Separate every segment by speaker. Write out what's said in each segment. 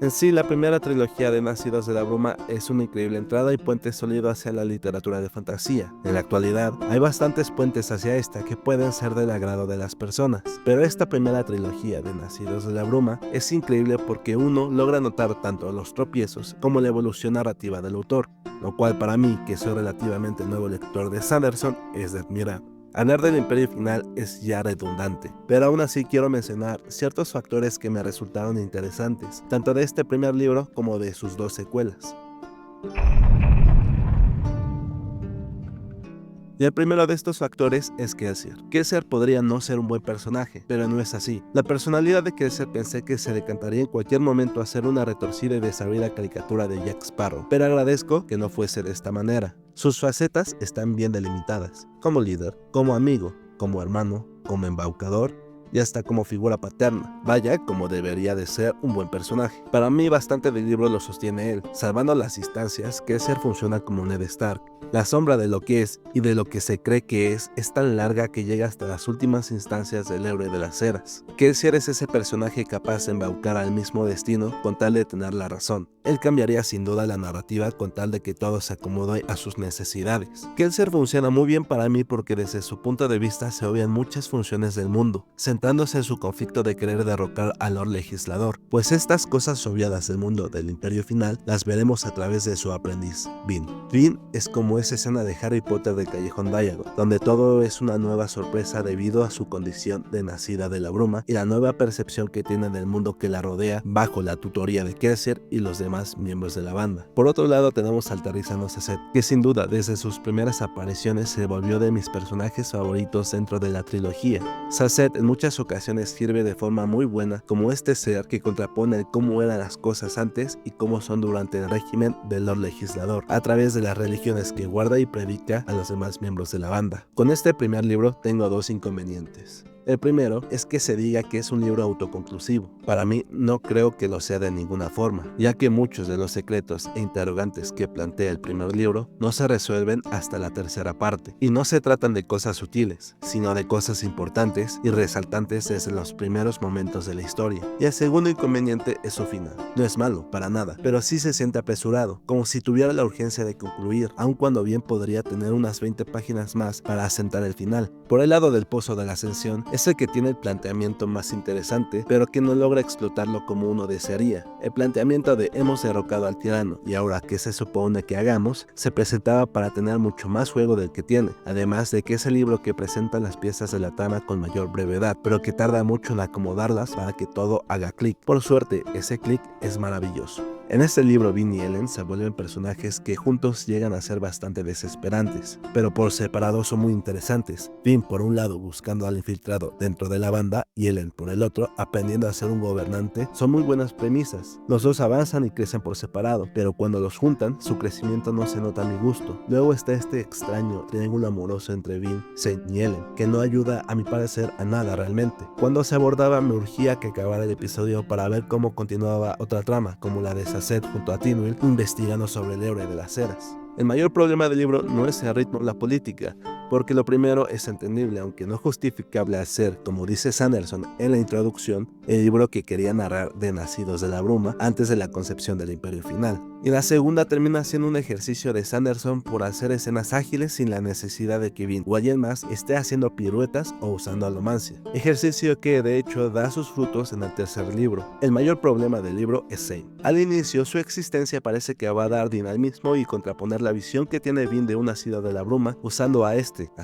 Speaker 1: En sí, la primera trilogía de Nacidos de la Bruma es una increíble entrada y puente sólido hacia la literatura de fantasía. En la actualidad, hay bastantes puentes hacia esta que pueden ser del agrado de las personas, pero esta primera trilogía de Nacidos de la Bruma es increíble porque uno logra notar tanto los tropiezos como la evolución narrativa del autor, lo cual para mí, que soy relativamente nuevo lector de Sanderson, es de admirar. Hablar del Imperio Final es ya redundante, pero aún así quiero mencionar ciertos factores que me resultaron interesantes, tanto de este primer libro como de sus dos secuelas. Y el primero de estos factores es Kelsier. Kelsier podría no ser un buen personaje, pero no es así. La personalidad de Kelsier pensé que se decantaría en cualquier momento a ser una retorcida y desabrida caricatura de Jack Sparrow, pero agradezco que no fuese de esta manera. Sus facetas están bien delimitadas, como líder, como amigo, como hermano, como embaucador y hasta como figura paterna. Vaya, como debería de ser un buen personaje. Para mí bastante del libro lo sostiene él. Salvando las distancias, Kelsier funciona como Ned Stark. La sombra de lo que es y de lo que se cree que es tan larga que llega hasta las últimas instancias del héroe de las eras. Kelsier es ese personaje capaz de embaucar al mismo destino con tal de tener la razón. Él cambiaría sin duda la narrativa con tal de que todo se acomode a sus necesidades. Kelsier funciona muy bien para mí porque desde su punto de vista se obvian muchas funciones del mundo, centrándose en su conflicto de querer derrocar al Lord Legislador, pues estas cosas obviadas del mundo del Imperio Final las veremos a través de su aprendiz, Vin. Vin es como esa escena de Harry Potter del Callejón Diagon, donde todo es una nueva sorpresa debido a su condición de nacida de la bruma y la nueva percepción que tiene del mundo que la rodea bajo la tutoría de Kelsier y los demás miembros de la banda. Por otro lado tenemos al Tarizano Sazed, que sin duda desde sus primeras apariciones se volvió de mis personajes favoritos dentro de la trilogía. Sazed en muchas ocasiones sirve de forma muy buena como este ser que contrapone el cómo eran las cosas antes y cómo son durante el régimen del Lord Legislador, a través de las religiones que guarda y predica a los demás miembros de la banda. Con este primer libro tengo dos inconvenientes. El primero es que se diga que es un libro autoconclusivo. Para mí no creo que lo sea de ninguna forma, ya que muchos de los secretos e interrogantes que plantea el primer libro no se resuelven hasta la tercera parte, y no se tratan de cosas sutiles, sino de cosas importantes y resaltantes desde los primeros momentos de la historia. Y el segundo inconveniente es su final. No es malo, para nada, pero sí se siente apresurado, como si tuviera la urgencia de concluir, aun cuando bien podría tener unas 20 páginas más para asentar el final. Por el lado del Pozo de la Ascensión, es el que tiene el planteamiento más interesante, pero que no logra explotarlo como uno desearía. El planteamiento de hemos derrocado al tirano y ahora qué se supone que hagamos, se presentaba para tener mucho más juego del que tiene, además de que es el libro que presenta las piezas de la trama con mayor brevedad, pero que tarda mucho en acomodarlas para que todo haga clic. Por suerte, ese clic es maravilloso. En este libro, Vin y Ellen se vuelven personajes que juntos llegan a ser bastante desesperantes, pero por separado son muy interesantes. Vin por un lado buscando al infiltrado dentro de la banda y Ellen por el otro aprendiendo a ser un gobernante son muy buenas premisas. Los dos avanzan y crecen por separado, pero cuando los juntan, su crecimiento no se nota a mi gusto. Luego está este extraño triángulo amoroso entre Vin, Zane y Ellen, que no ayuda a mi parecer a nada realmente. Cuando se abordaba me urgía que acabara el episodio para ver cómo continuaba otra trama, como la de Sazed junto a Tynwil investigando sobre el héroe de las eras. El mayor problema del libro no es el ritmo o la política, porque lo primero es entendible, aunque no justificable al ser, como dice Sanderson en la introducción, el libro que quería narrar de Nacidos de la Bruma antes de la concepción del Imperio Final. Y la segunda termina siendo un ejercicio de Sanderson por hacer escenas ágiles sin la necesidad de que Vin o alguien más esté haciendo piruetas o usando alomancia. Ejercicio que de hecho da sus frutos en el tercer libro. El mayor problema del libro es Zane. Al inicio su existencia parece que va a dar dinamismo y contraponer la visión que tiene Vin de un Nacido de la Bruma usando a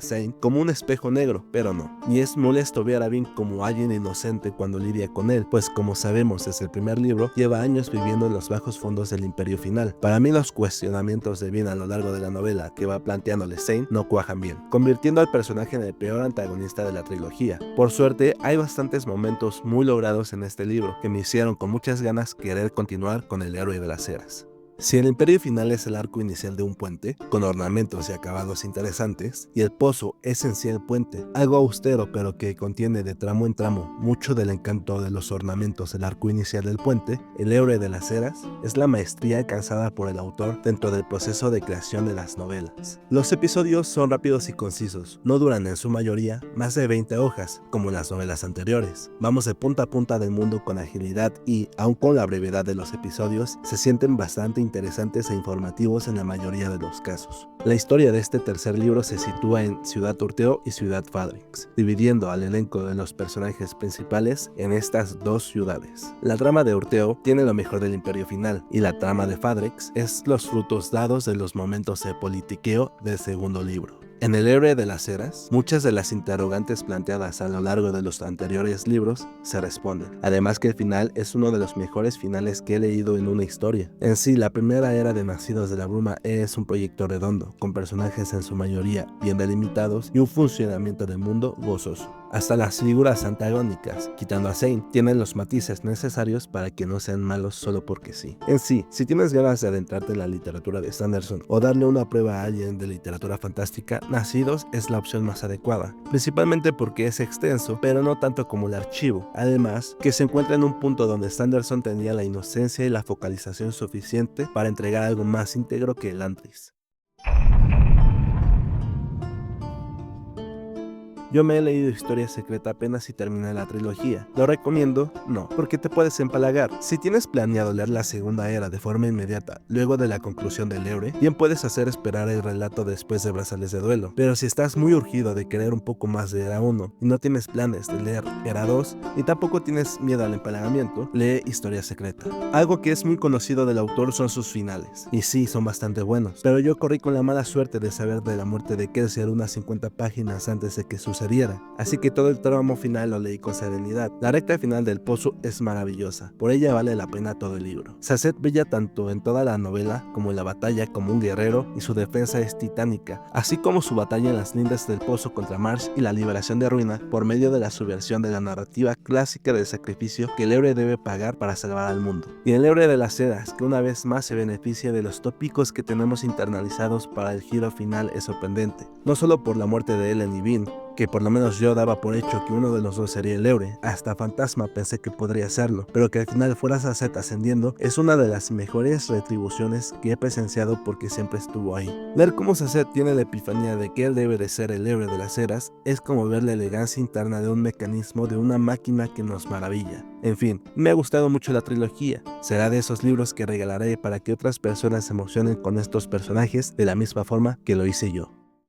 Speaker 1: Zane, como un espejo negro, pero no. Y es molesto ver a Vin como alguien inocente cuando lidia con él, pues como sabemos desde el primer libro, lleva años viviendo en los bajos fondos del Imperio Final. Para mí los cuestionamientos de Vin a lo largo de la novela que va planteándole Zane no cuajan bien, convirtiendo al personaje en el peor antagonista de la trilogía. Por suerte, hay bastantes momentos muy logrados en este libro que me hicieron con muchas ganas querer continuar con el héroe de las eras. Si el imperio final es el arco inicial de un puente, con ornamentos y acabados interesantes, y el pozo es en sí el puente, algo austero pero que contiene de tramo en tramo mucho del encanto de los ornamentos del arco inicial del puente, el héroe de las eras es la maestría alcanzada por el autor dentro del proceso de creación de las novelas. Los episodios son rápidos y concisos, no duran en su mayoría más de 20 hojas, como en las novelas anteriores. Vamos de punta a punta del mundo con agilidad y, aun con la brevedad de los episodios, se sienten bastante interesantes e informativos en la mayoría de los casos. La historia de este tercer libro se sitúa en Ciudad Urteo y Ciudad Fadrix, dividiendo al elenco de los personajes principales en estas dos ciudades. La trama de Urteo tiene lo mejor del Imperio Final, y la trama de Fadrix es los frutos dados de los momentos de politiqueo del segundo libro. En El héroe de las eras, muchas de las interrogantes planteadas a lo largo de los anteriores libros se responden. Además que el final es uno de los mejores finales que he leído en una historia. En sí, la primera era de Nacidos de la Bruma es un proyecto redondo, con personajes en su mayoría bien delimitados y un funcionamiento del mundo gozoso. Hasta las figuras antagónicas, quitando a Zane, tienen los matices necesarios para que no sean malos solo porque sí. En sí, si tienes ganas de adentrarte en la literatura de Sanderson o darle una prueba a alguien de literatura fantástica, Nacidos es la opción más adecuada, principalmente porque es extenso, pero no tanto como el archivo. Además, que se encuentra en un punto donde Sanderson tenía la inocencia y la focalización suficiente para entregar algo más íntegro que el Elantris. Yo me he leído Historia Secreta apenas si terminé la trilogía. ¿Lo recomiendo? No, porque te puedes empalagar. Si tienes planeado leer la segunda era de forma inmediata, luego de la conclusión del héroe, bien puedes hacer esperar el relato después de Brazales de Duelo. Pero si estás muy urgido de querer un poco más de Era 1 y no tienes planes de leer Era 2 y tampoco tienes miedo al empalagamiento, lee Historia Secreta. Algo que es muy conocido del autor son sus finales, y sí, son bastante buenos, pero yo corrí con la mala suerte de saber de la muerte de Kelsier unas 50 páginas antes de que sucediera, así que todo el tramo final lo leí con serenidad. La recta final del pozo es maravillosa, por ella vale la pena todo el libro. Saced brilla tanto en toda la novela como en la batalla como un guerrero, y su defensa es titánica, así como su batalla en las lindes del pozo contra Marsh y la liberación de Ruina por medio de la subversión de la narrativa clásica del sacrificio que el héroe debe pagar para salvar al mundo. Y el héroe de las eras, que una vez más se beneficia de los tópicos que tenemos internalizados para el giro final, es sorprendente, no solo por la muerte de Ellen y Vin, que por lo menos yo daba por hecho que uno de los dos sería el héroe, hasta Fantasma pensé que podría serlo, pero que al final fuera Saced ascendiendo es una de las mejores retribuciones que he presenciado porque siempre estuvo ahí. Ver cómo Saced tiene la epifanía de que él debe de ser el héroe de las eras es como ver la elegancia interna de un mecanismo de una máquina que nos maravilla. En fin, me ha gustado mucho la trilogía, será de esos libros que regalaré para que otras personas se emocionen con estos personajes de la misma forma que lo hice yo.